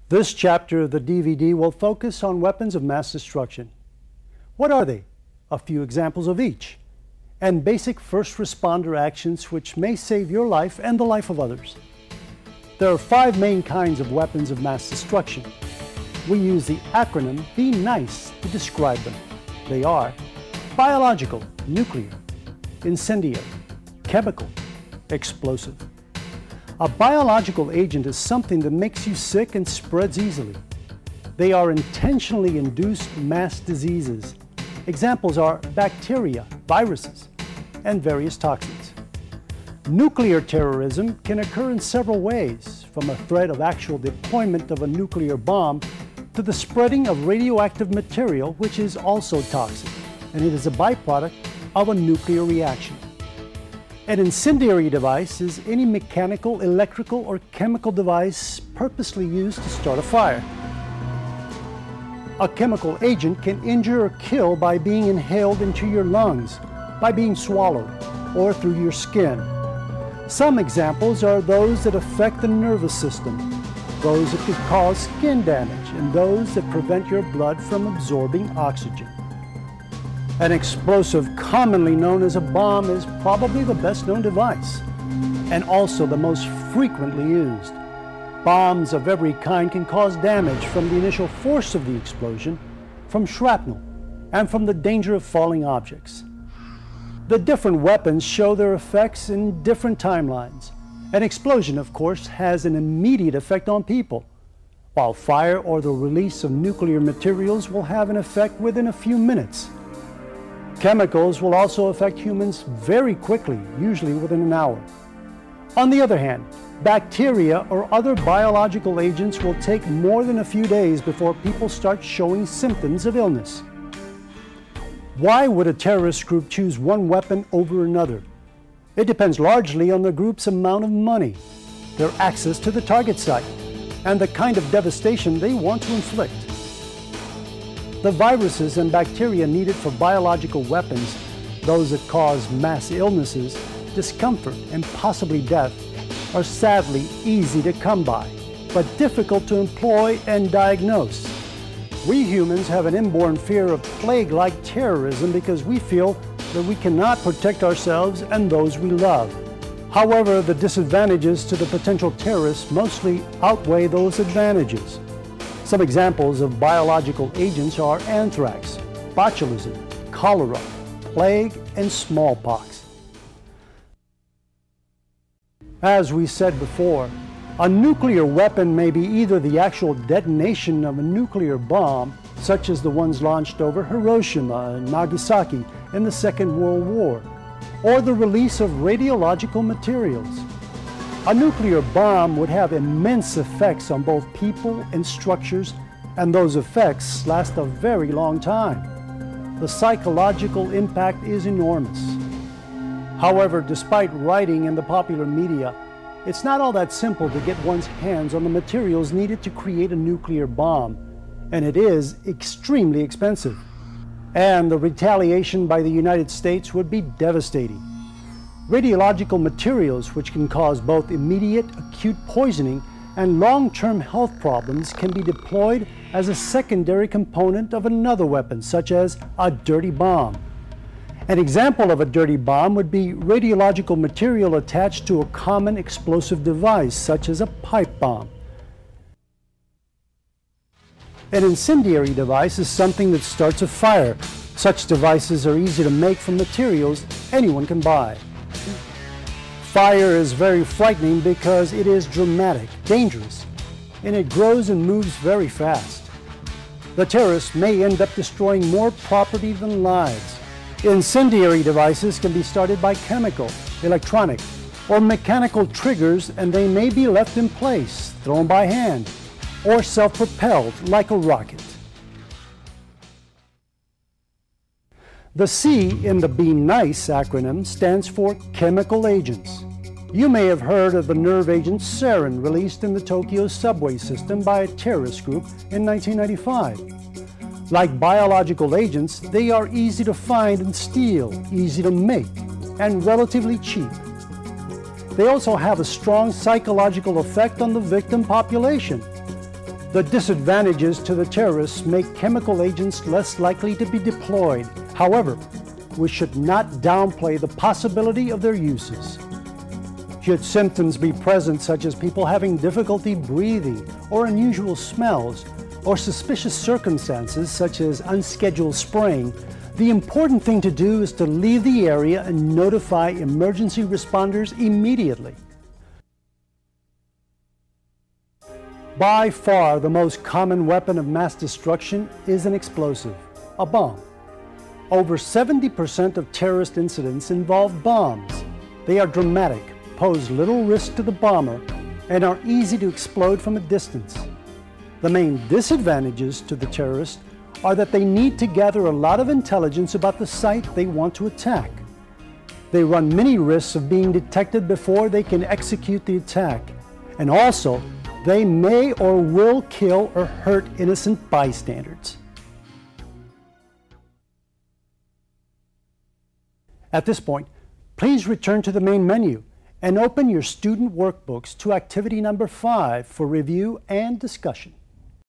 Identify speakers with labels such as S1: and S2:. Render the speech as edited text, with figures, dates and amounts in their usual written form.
S1: This chapter of the DVD will focus on weapons of mass destruction. What are they? A few examples of each, and basic first responder actions which may save your life and the life of others. There are 5 main kinds of weapons of mass destruction. We use the acronym Be Nice to describe them. They are biological, nuclear, incendiary, chemical, explosive. A biological agent is something that makes you sick and spreads easily. They are intentionally induced mass diseases. Examples are bacteria, viruses, and various toxins. Nuclear terrorism can occur in several ways, from a threat of actual deployment of a nuclear bomb to the spreading of radioactive material, which is also toxic, and it is a byproduct of a nuclear reaction. An incendiary device is any mechanical, electrical, or chemical device purposely used to start a fire. A chemical agent can injure or kill by being inhaled into your lungs, by being swallowed, or through your skin. Some examples are those that affect the nervous system, those that could cause skin damage, and those that prevent your blood from absorbing oxygen. An explosive, commonly known as a bomb, is probably the best known device, and also the most frequently used. Bombs of every kind can cause damage from the initial force of the explosion, from shrapnel, and from the danger of falling objects. The different weapons show their effects in different timelines. An explosion, of course, has an immediate effect on people, while fire or the release of nuclear materials will have an effect within a few minutes. Chemicals will also affect humans very quickly, usually within an hour. On the other hand, bacteria or other biological agents will take more than a few days before people start showing symptoms of illness. Why would a terrorist group choose one weapon over another? It depends largely on the group's amount of money, their access to the target site, and the kind of devastation they want to inflict. The viruses and bacteria needed for biological weapons, those that cause mass illnesses, discomfort, and possibly death, are sadly easy to come by, but difficult to employ and diagnose. We humans have an inborn fear of plague-like terrorism because we feel that we cannot protect ourselves and those we love. However, the disadvantages to the potential terrorists mostly outweigh those advantages. Some examples of biological agents are anthrax, botulism, cholera, plague, and smallpox. As we said before, a nuclear weapon may be either the actual detonation of a nuclear bomb, such as the ones launched over Hiroshima and Nagasaki in the Second World War, or the release of radiological materials. A nuclear bomb would have immense effects on both people and structures, and those effects last a very long time. The psychological impact is enormous. However, despite writing in the popular media, it's not all that simple to get one's hands on the materials needed to create a nuclear bomb, and it is extremely expensive. And the retaliation by the United States would be devastating. Radiological materials, which can cause both immediate acute poisoning and long-term health problems, can be deployed as a secondary component of another weapon, such as a dirty bomb. An example of a dirty bomb would be radiological material attached to a common explosive device, such as a pipe bomb. An incendiary device is something that starts a fire. Such devices are easy to make from materials anyone can buy. Fire is very frightening because it is dramatic, dangerous, and it grows and moves very fast. The terrorists may end up destroying more property than lives. Incendiary devices can be started by chemical, electronic, or mechanical triggers, and they may be left in place, thrown by hand, or self-propelled like a rocket. The C in the Be Nice acronym stands for chemical agents. You may have heard of the nerve agent sarin released in the Tokyo subway system by a terrorist group in 1995. Like biological agents, they are easy to find and steal, easy to make, and relatively cheap. They also have a strong psychological effect on the victim population. The disadvantages to the terrorists make chemical agents less likely to be deployed. However, we should not downplay the possibility of their uses. Should symptoms be present, such as people having difficulty breathing, or unusual smells, or suspicious circumstances, such as unscheduled spraying, the important thing to do is to leave the area and notify emergency responders immediately. By far, the most common weapon of mass destruction is an explosive, a bomb. Over 70% of terrorist incidents involve bombs. They are dramatic, pose little risk to the bomber, and are easy to explode from a distance. The main disadvantages to the terrorists are that they need to gather a lot of intelligence about the site they want to attack. They run many risks of being detected before they can execute the attack, and also they may or will kill or hurt innocent bystanders. At this point, please return to the main menu and open your student workbooks to activity number 5 for review and discussion.